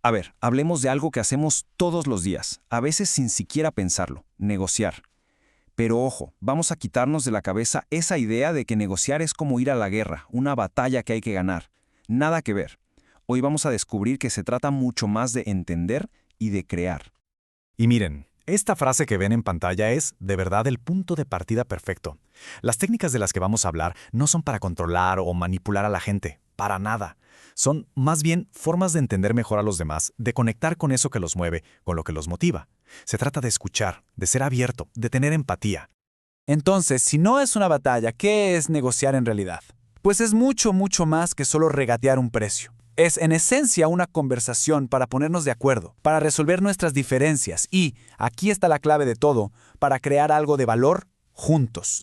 A ver, hablemos de algo que hacemos todos los días, a veces sin siquiera pensarlo, negociar. Pero ojo, vamos a quitarnos de la cabeza esa idea de que negociar es como ir a la guerra, una batalla que hay que ganar. Nada que ver. Hoy vamos a descubrir que se trata mucho más de entender y de crear. Y miren, esta frase que ven en pantalla es, de verdad, el punto de partida perfecto. Las técnicas de las que vamos a hablar no son para controlar o manipular a la gente, para nada. Son, más bien, formas de entender mejor a los demás, de conectar con eso que los mueve, con lo que los motiva. Se trata de escuchar, de ser abierto, de tener empatía. Entonces, si no es una batalla, ¿qué es negociar en realidad? Pues es mucho, mucho más que solo regatear un precio. Es en esencia una conversación para ponernos de acuerdo, para resolver nuestras diferencias y, aquí está la clave de todo, para crear algo de valor juntos.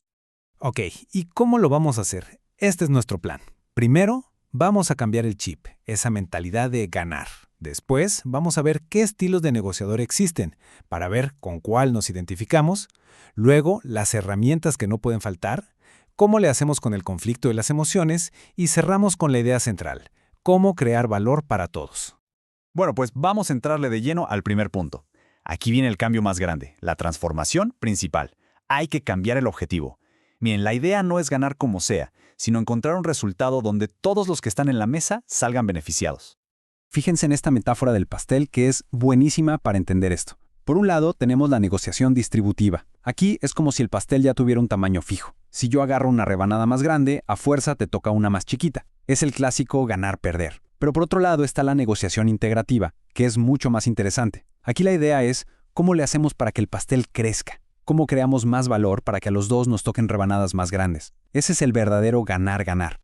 Ok, ¿y cómo lo vamos a hacer? Este es nuestro plan. Primero, vamos a cambiar el chip, esa mentalidad de ganar. Después, vamos a ver qué estilos de negociador existen, para ver con cuál nos identificamos. Luego, las herramientas que no pueden faltar, cómo le hacemos con el conflicto y las emociones, y cerramos con la idea central, cómo crear valor para todos. Bueno, pues vamos a entrarle de lleno al primer punto. Aquí viene el cambio más grande, la transformación principal. Hay que cambiar el objetivo. Miren, la idea no es ganar como sea, sino encontrar un resultado donde todos los que están en la mesa salgan beneficiados. Fíjense en esta metáfora del pastel que es buenísima para entender esto. Por un lado, tenemos la negociación distributiva. Aquí es como si el pastel ya tuviera un tamaño fijo. Si yo agarro una rebanada más grande, a fuerza te toca una más chiquita. Es el clásico ganar-perder. Pero por otro lado está la negociación integrativa, que es mucho más interesante. Aquí la idea es cómo le hacemos para que el pastel crezca. Cómo creamos más valor para que a los dos nos toquen rebanadas más grandes. Ese es el verdadero ganar-ganar.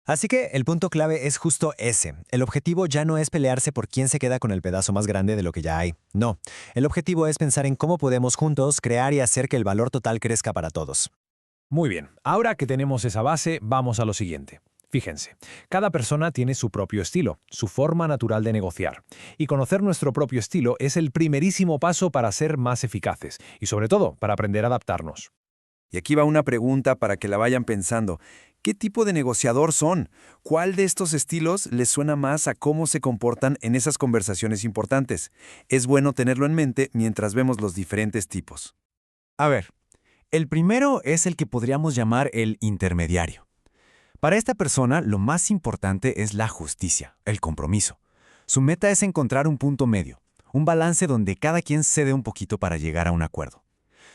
Así que el punto clave es justo ese. El objetivo ya no es pelearse por quién se queda con el pedazo más grande de lo que ya hay. No, el objetivo es pensar en cómo podemos juntos crear y hacer que el valor total crezca para todos. Muy bien, ahora que tenemos esa base, vamos a lo siguiente. Fíjense, cada persona tiene su propio estilo, su forma natural de negociar. Y conocer nuestro propio estilo es el primerísimo paso para ser más eficaces y sobre todo para aprender a adaptarnos. Y aquí va una pregunta para que la vayan pensando. ¿Qué tipo de negociador son? ¿Cuál de estos estilos les suena más a cómo se comportan en esas conversaciones importantes? Es bueno tenerlo en mente mientras vemos los diferentes tipos. A ver, el primero es el que podríamos llamar el intermediario. Para esta persona, lo más importante es la justicia, el compromiso. Su meta es encontrar un punto medio, un balance donde cada quien cede un poquito para llegar a un acuerdo.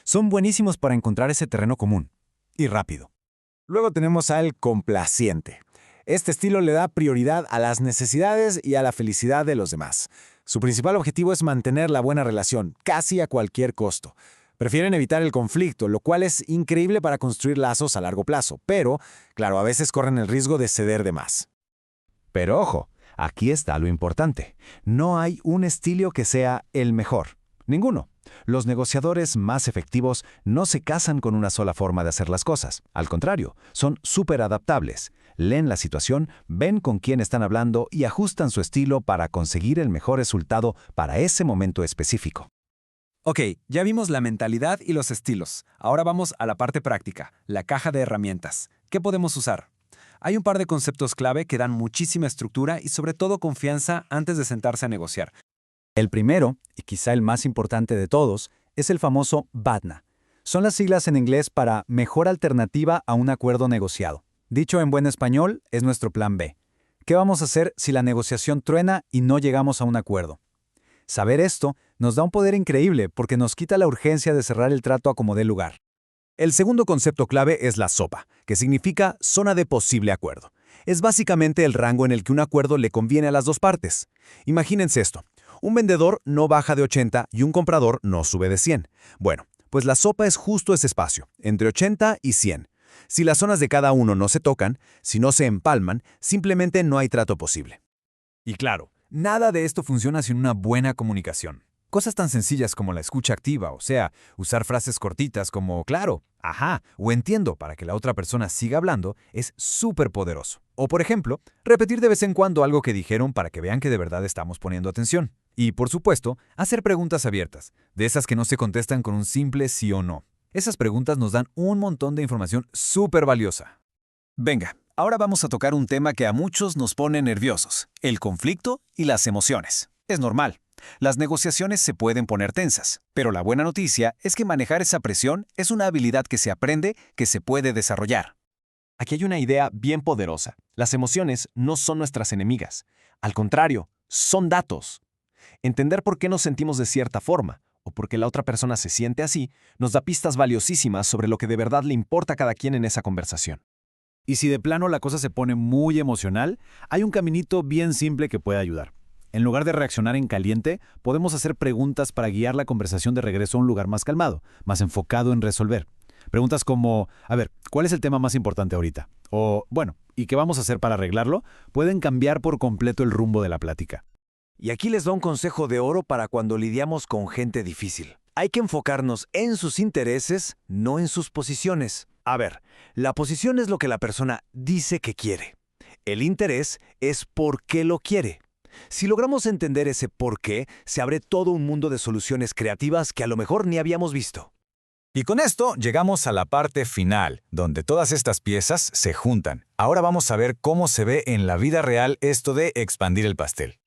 Son buenísimos para encontrar ese terreno común, y rápido. Luego tenemos al complaciente. Este estilo le da prioridad a las necesidades y a la felicidad de los demás. Su principal objetivo es mantener la buena relación, casi a cualquier costo. Prefieren evitar el conflicto, lo cual es increíble para construir lazos a largo plazo, pero, claro, a veces corren el riesgo de ceder de más. Pero ojo, aquí está lo importante. No hay un estilo que sea el mejor. Ninguno. Los negociadores más efectivos no se casan con una sola forma de hacer las cosas. Al contrario, son súper adaptables. Leen la situación, ven con quién están hablando y ajustan su estilo para conseguir el mejor resultado para ese momento específico. Ok, ya vimos la mentalidad y los estilos. Ahora vamos a la parte práctica, la caja de herramientas. ¿Qué podemos usar? Hay un par de conceptos clave que dan muchísima estructura y sobre todo confianza antes de sentarse a negociar. El primero, y quizá el más importante de todos, es el famoso BATNA. Son las siglas en inglés para Mejor Alternativa a un Acuerdo Negociado. Dicho en buen español, es nuestro plan B. ¿Qué vamos a hacer si la negociación truena y no llegamos a un acuerdo? Saber esto nos da un poder increíble porque nos quita la urgencia de cerrar el trato a como dé lugar. El segundo concepto clave es la SOPA, que significa zona de posible acuerdo. Es básicamente el rango en el que un acuerdo le conviene a las dos partes. Imagínense esto. Un vendedor no baja de 80 y un comprador no sube de 100. Bueno, pues la sopa es justo ese espacio, entre 80 y 100. Si las zonas de cada uno no se tocan, si no se empalman, simplemente no hay trato posible. Y claro, nada de esto funciona sin una buena comunicación. Cosas tan sencillas como la escucha activa, o sea, usar frases cortitas como claro, ajá o entiendo para que la otra persona siga hablando, es súper poderoso. O por ejemplo, repetir de vez en cuando algo que dijeron para que vean que de verdad estamos poniendo atención. Y por supuesto, hacer preguntas abiertas, de esas que no se contestan con un simple sí o no. Esas preguntas nos dan un montón de información súper valiosa. Venga, ahora vamos a tocar un tema que a muchos nos pone nerviosos, el conflicto y las emociones. Es normal. Las negociaciones se pueden poner tensas, pero la buena noticia es que manejar esa presión es una habilidad que se aprende, que se puede desarrollar. Aquí hay una idea bien poderosa. Las emociones no son nuestras enemigas. Al contrario, son datos. Entender por qué nos sentimos de cierta forma, o por qué la otra persona se siente así, nos da pistas valiosísimas sobre lo que de verdad le importa a cada quien en esa conversación. Y si de plano la cosa se pone muy emocional, hay un caminito bien simple que puede ayudar. En lugar de reaccionar en caliente, podemos hacer preguntas para guiar la conversación de regreso a un lugar más calmado, más enfocado en resolver. Preguntas como, a ver, ¿cuál es el tema más importante ahorita? O, bueno, ¿y qué vamos a hacer para arreglarlo? Pueden cambiar por completo el rumbo de la plática. Y aquí les doy un consejo de oro para cuando lidiamos con gente difícil. Hay que enfocarnos en sus intereses, no en sus posiciones. A ver, la posición es lo que la persona dice que quiere. El interés es por qué lo quiere. Si logramos entender ese por qué, se abre todo un mundo de soluciones creativas que a lo mejor ni habíamos visto. Y con esto llegamos a la parte final, donde todas estas piezas se juntan. Ahora vamos a ver cómo se ve en la vida real esto de expandir el pastel.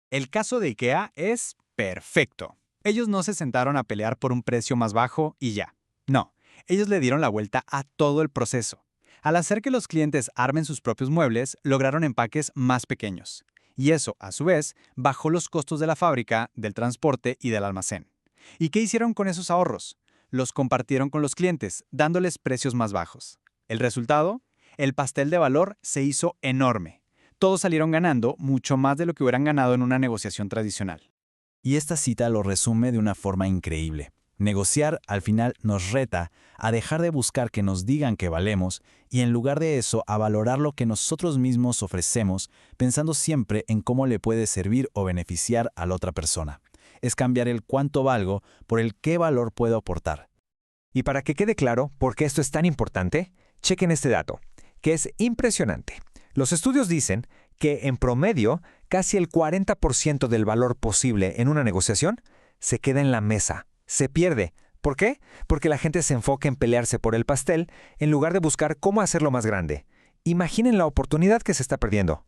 El caso de IKEA es perfecto. Ellos no se sentaron a pelear por un precio más bajo y ya. No, ellos le dieron la vuelta a todo el proceso. Al hacer que los clientes armen sus propios muebles, lograron empaques más pequeños. Y eso, a su vez, bajó los costos de la fábrica, del transporte y del almacén. ¿Y qué hicieron con esos ahorros? Los compartieron con los clientes, dándoles precios más bajos. ¿El resultado? El pastel de valor se hizo enorme. Todos salieron ganando mucho más de lo que hubieran ganado en una negociación tradicional. Y esta cita lo resume de una forma increíble. Negociar al final nos reta a dejar de buscar que nos digan que valemos y en lugar de eso a valorar lo que nosotros mismos ofrecemos, pensando siempre en cómo le puede servir o beneficiar a la otra persona. Es cambiar el cuánto valgo por el qué valor puedo aportar. Y para que quede claro por qué esto es tan importante, chequen este dato, que es impresionante. Los estudios dicen que en promedio casi el 40% del valor posible en una negociación se queda en la mesa. Se pierde. ¿Por qué? Porque la gente se enfoca en pelearse por el pastel en lugar de buscar cómo hacerlo más grande. Imaginen la oportunidad que se está perdiendo.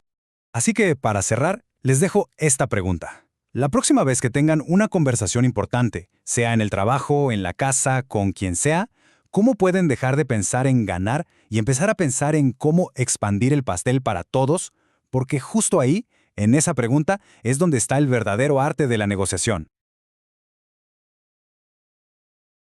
Así que, para cerrar, les dejo esta pregunta. La próxima vez que tengan una conversación importante, sea en el trabajo, en la casa, con quien sea, ¿cómo pueden dejar de pensar en ganar y empezar a pensar en cómo expandir el pastel para todos? Porque justo ahí, en esa pregunta, es donde está el verdadero arte de la negociación.